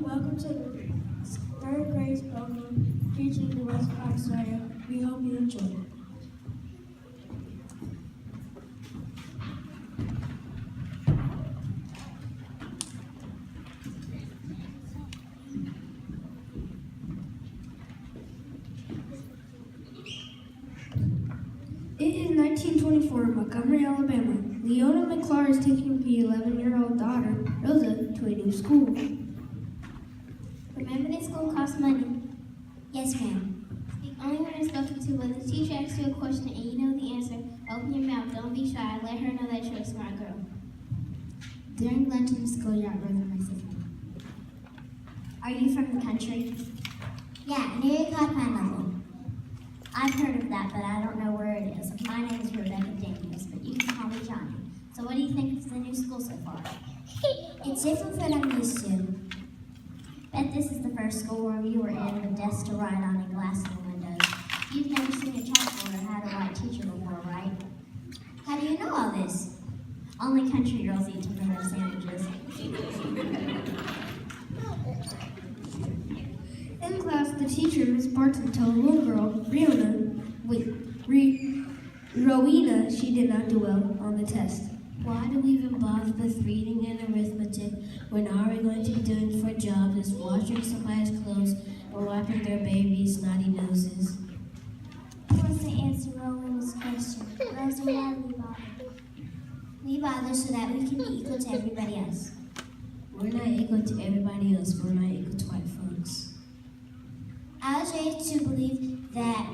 welcome to the third grade program featuring the West Fox Area. We hope you enjoy. It is 1924 in Montgomery, Alabama. Leona McClure is taking the 11-year-old daughter, Rosa, to a new school. Remember that school costs money? Yes, ma'am. Speak only when it's spoken to. When the teacher asks you a question and you know the answer, open your mouth, don't be shy, let her know that you're a smart girl. During lunch in the schoolyard, Rosa and my sister. Are you from the country? Yeah, near Codpine. I've heard of that, but I don't know where it is. My name is Rebecca Daniels, but you can call me Johnny. So what do you think of the new school so far? It's different from what I'm used to. Bet this is the first school where you were in with desks to write on and glass in the windows. You've never seen a chalkboard or had a white teacher before, right? How do you know all this? Only country girls eat tomato sandwiches. In class, the teacher, Miss Barton, told a little girl, Rowena, she did not do well on the test. Why do we even bother with reading and arithmetic when all we're going to be doing for jobs is washing somebody's clothes or wiping their babies' snotty noses? What's the answer to Rowan's question? Rosa, why do we bother? We bother so that we can be equal to everybody else. We're not equal to everybody else. We're not equal to white folks. I was raised to believe that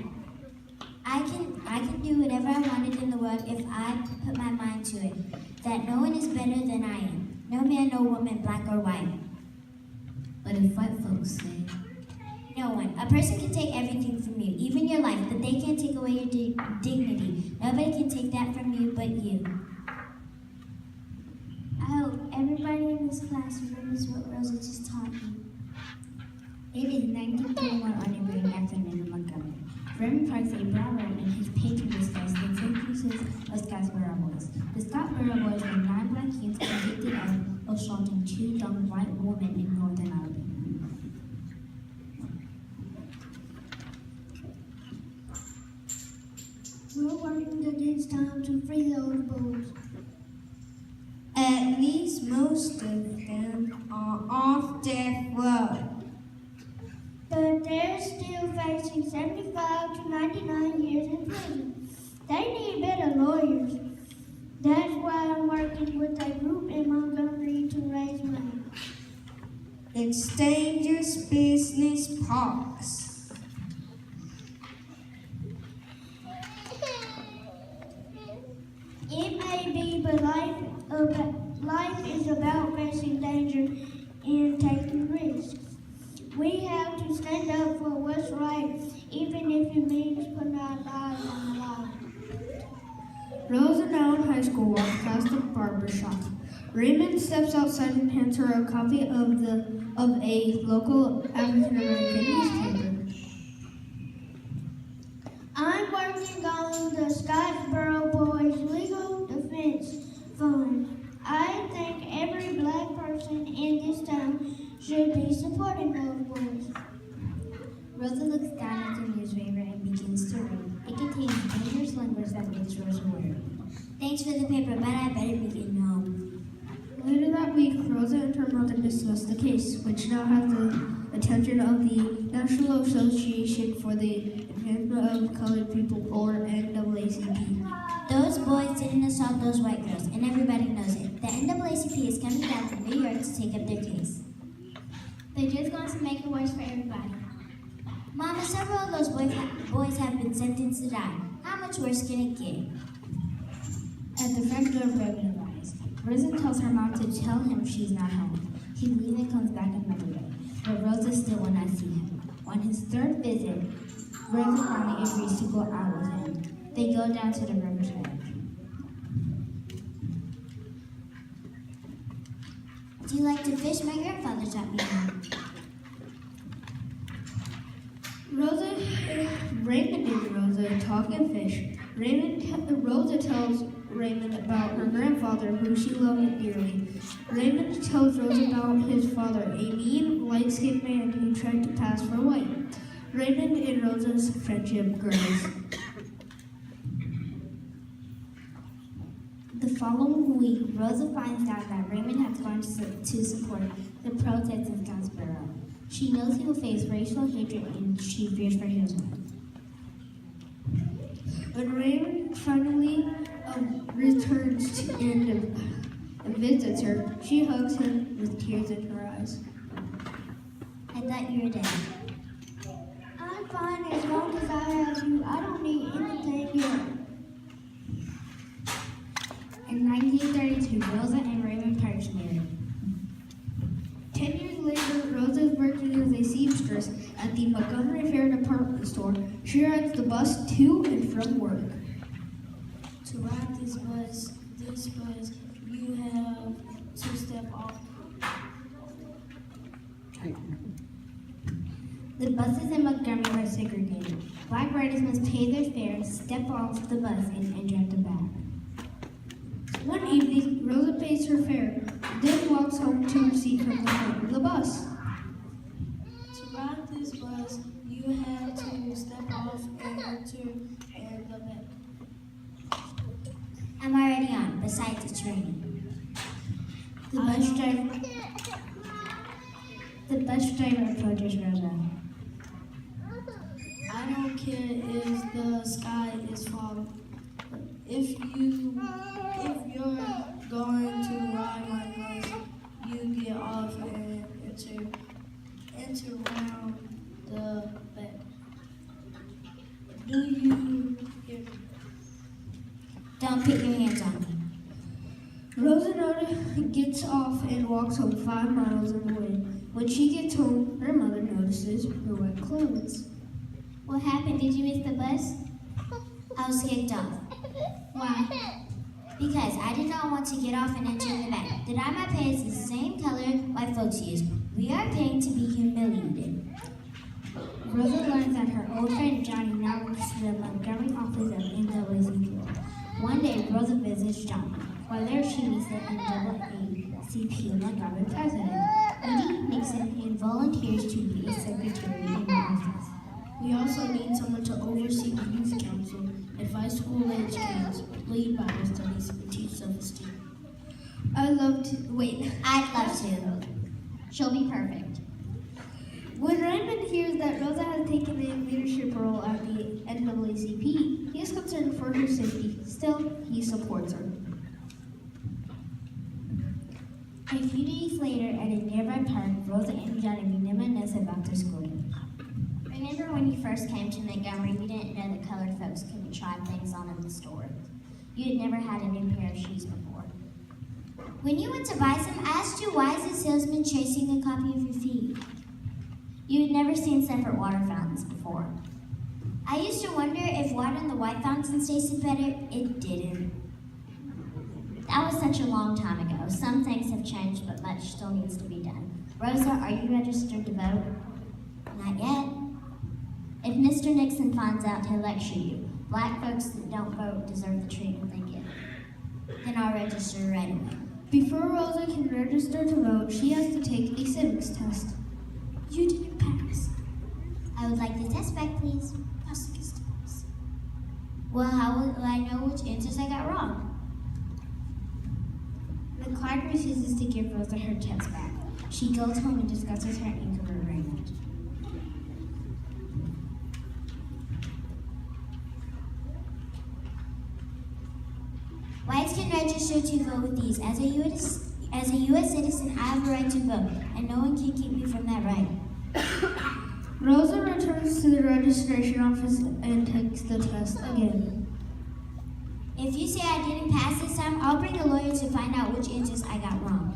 I can do whatever I wanted in the world if I put my mind to it. That no one is better than I am. No man, no woman, black or white. But if white folks say, no one. A person can take everything from you, even your life, but they can't take away your dignity. Nobody can take that from you but you. I hope everybody in this class remembers what Rosa just taught me. It is 1921 on a rainy afternoon in Montgomery. Vernon Parks, a brown rat, and his patron discussed the sentences of Scottsboro boys. The Scottsboro boys were 9 black youths convicted of assaulting 2 young white women in northern Alabama. we're working against time to free those boys. At least most of them are off death row. But they're still facing 75 to 99 years in prison. They need better lawyers. That's why I'm working with a group in Montgomery to raise money. It's dangerous business, Parks. It may be, but life is about facing danger and taking risks. We have to stand up for what's right, even if it means putting our lives on the line. Rosa, now in high school, walks past the barber shop. Raymond steps outside and hands her a copy of a local African American newspaper. I'm working on the Scottsboro Boys Legal Defense Fund. I think every black person in this town should be supporting those boys. Rosa looks down at the newspaper and begins to read. It contains dangerous language that makes Rosa worry. Thanks for the paper, but I better begin home. Later that week, Rosa and her mother discussed the case, which now has the attention of the National Association for the Advancement of Colored People, or NAACP. Those boys didn't assault those white girls, and everybody knows it. The NAACP is coming down to New York to take up their case. They're just going to make it worse for everybody. Mama, several of those boys have been sentenced to die. How much worse can it get? At the front door, Reverend arrives. Rosa tells her mom to tell him she's not home. He leaves and comes back another day, but Rosa still will not see him. On his third visit, Rosa finally agrees to go out with him. They go down to the river's edge. Do you like to fish? My grandfather taught me how. Raymond and Rosa talk and fish. Rosa tells Raymond about her grandfather, who she loved dearly. Raymond tells Rose about his father, a mean, light-skinned man who tried to pass for white. Raymond and Rosa's friendship grows. The following week, Rosa finds out that Raymond has gone to support the protests in Scottsboro. She knows he will face racial hatred and she fears for his life. When Raymond finally returns and visits her, she hugs him with tears in her eyes. I thought you were dead. I'm fine as long as I have you. I don't need anything here. In 1932, Rosa and Raymond Parks married. 10 years later, Rosa is working as a seamstress at the Montgomery Fair department store. She rides the bus to and from work. To ride this bus, you have to step off. The buses in Montgomery are segregated. Black riders must pay their fare, step off the bus, and enter at the back. One evening, Rosa pays her fare, then walks home to her seat from the front of the bus. To ride this bus, you have to step off and enter at the back. I'm already on. Besides, it's raining. The bus driver approaches Rosa. I don't care if the sky is falling. If you're going to ride my bus, you get off and enter around the back. Do you hear me? Don't put your hands on me. Rosa gets off and walks home 5 miles away. When she gets home, her mother notices her wet clothes. What happened? Did you miss the bus? I was kicked off. Why? Because I did not want to get off and enter in the back. The dye my pants is the same color white folks use. We are paying to be humiliated. Rosa learns that her old friend Johnny now works for the Montgomery office of NAACP. One day, Rosa visits Johnny. While there, she meets the NAACP Montgomery president, Edie Nixon, and volunteers to be a secretary in the office. We also need someone to oversee the youth council, advise school-age kids, lead Bible studies, and teach self-esteem. I'd love to. She'll be perfect. When Raymond hears that Rosa has taken a leadership role at the NAACP, he is concerned for her safety. Still, he supports her. A few days later, at a nearby park, Rosa and Johnny reminisce about their school days. Remember when you first came to Montgomery, we didn't know that colored folks couldn't try things on in the store. You had never had a new pair of shoes before. When you went to buy some, I asked you why is the salesman chasing a copy of your feet? You had never seen separate water fountains before. I used to wonder if water in the white fountains tasted better. It didn't. That was such a long time ago. Some things have changed, but much still needs to be done. Rosa, are you registered to vote? Not yet. If Mr. Nixon finds out, he'll lecture you. Black folks that don't vote deserve the treatment they get. Then I'll register right away. Before Rosa can register to vote, she has to take a civics test. You didn't pass. I would like the test back, please. Well, how will I know which answers I got wrong? The clerk refuses to give Rosa her test back. She goes home and discusses her anger with Raymond. Whites can register to vote with these. As a U.S. citizen, I have a right to vote, and no one can keep me from that right. Rosa returns to the registration office and takes the test again. If you say I didn't pass this time, I'll bring a lawyer to find out which answers I got wrong.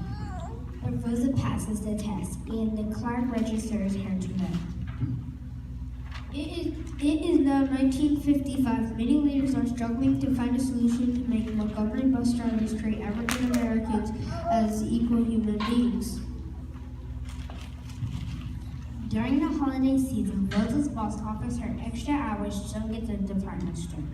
But Rosa passes the test, and the clerk registers her to vote. It is now 1955. Many leaders are struggling to find a solution to make Montgomery bus drivers treat African Americans as equal human beings. During the holiday season, Rosa's boss offers her extra hours to get the department straight.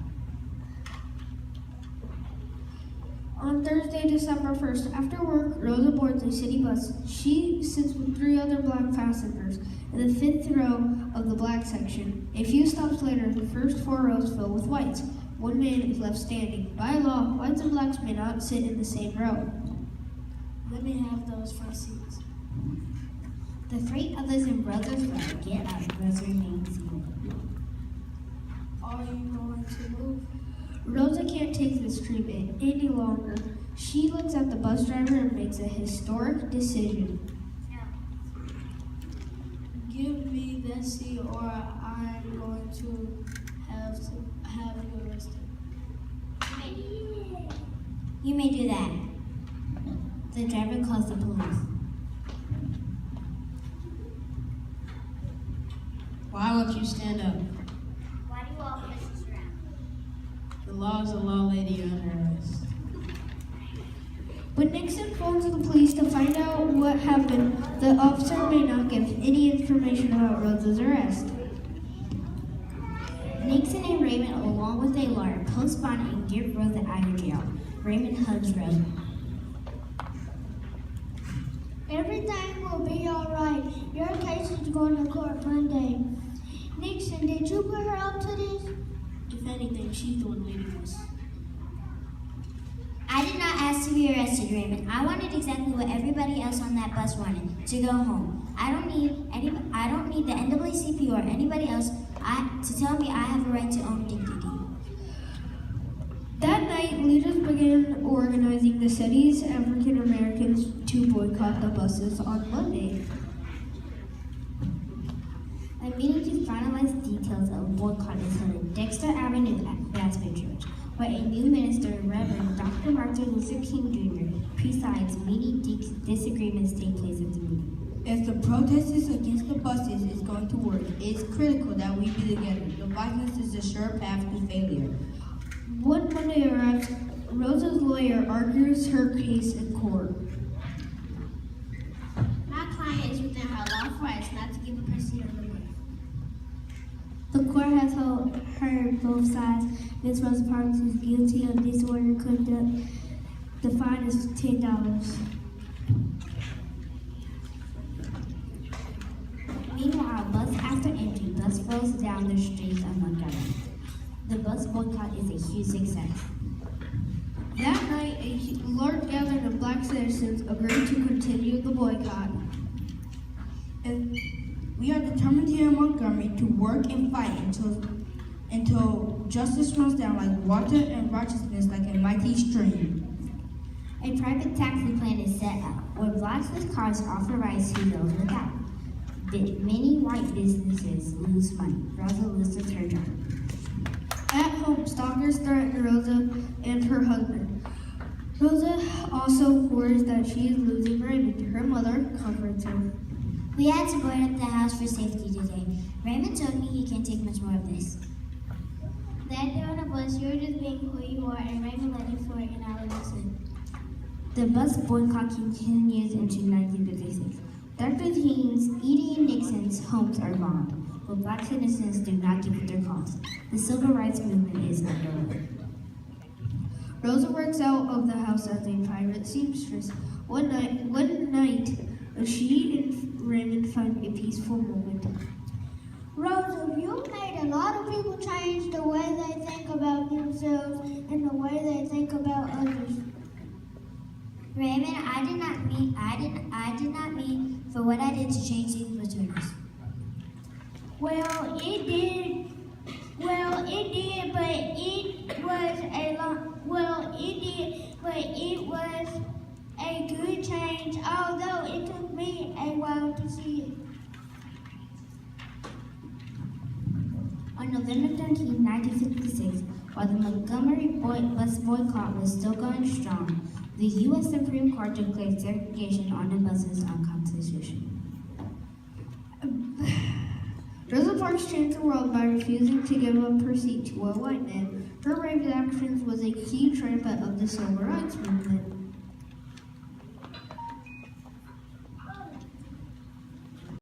On Thursday, December 1st, after work, Rosa boards a city bus. She sits with 3 other black passengers in the 5th row of the black section. A few stops later, the first 4 rows fill with whites. One man is left standing. By law, whites and blacks may not sit in the same row. Let me have those front seats. The 3 others in Rosa's row get out. Rosa remains seated. Are you going to move? Rosa can't take this treatment any longer. She looks at the bus driver and makes a historic decision. Give me that seat or I'm going to have you arrested. You may do that. The driver calls the police. Why won't you stand up? Why do you all push us around? The law is a law, lady. You're under arrest. When Nixon phones the police to find out what happened, the officer may not give any information about Rosa's arrest. Nixon and Raymond, along with a lawyer, postpone and get Rosa out of jail. Raymond hugs Rosa. Everything will be all right. Your case is going to court Monday. Nixon, did you put her up to this? If anything, she's the one leading us. I did not ask to be arrested, Raymond. I wanted exactly what everybody else on that bus wanted, to go home. I don't need the NAACP or anybody else to tell me I have a right to own dignity. That night, leaders began organizing the city's African Americans to boycott the buses on Monday. A meeting to finalize details of boycott is held at Dexter Avenue at Basket Church, where a new minister, Reverend Dr. Martin Luther King Jr., presides. Many disagreements take place at the meeting. If the protest against the buses is going to work, it is critical that we be together. The violence is a sure path to failure. When Monday arrives, Rosa's lawyer argues her case in court. My client is within her lawful rights not to give a person on the way. The court has heard both sides. Ms. Rosa Parks is guilty of disorderly conduct. The fine is $10. Meanwhile, bus after empty, bus rolls down the streets of Montgomery. The bus boycott is a huge success. That night, a large gathering of black citizens agreed to continue the boycott. And we are determined here in Montgomery to work and fight until justice runs down like water and righteousness like a mighty stream. A private taxi plan is set up, where blacks with cars offer rides to those without. Many white businesses lose money. Rosa loses her job. At home, stalkers threaten Rosa and her husband. Rosa also worries that she is losing Raymond. Her mother comforts her. We had to board up the house for safety today. Raymond told me he can't take much more of this. That day on the bus, you're just being who you are, and Raymond let you for it, and I would listen. The bus boycott continues into 1956. Dr. King's, Edie, and Nixon's homes are bombed, but black citizens do not give up their cause. The civil rights movement is underway. Rosa works out of the house as a private seamstress. One night, she and Raymond find a peaceful moment. Rosa, you made a lot of people change the way they think about themselves and the way they think about others. Raymond, I did not mean for what I did to change things between us. Well, it did, but it was a good change, although it took me a while to see it. On November 13, 1956, while the Montgomery bus boycott was still going strong, the U.S. Supreme Court declared segregation on the buses unconstitutional. Rosa Parks changed the world by refusing to give up her seat to a white man. Her brave actions was a key trumpet of the civil rights movement.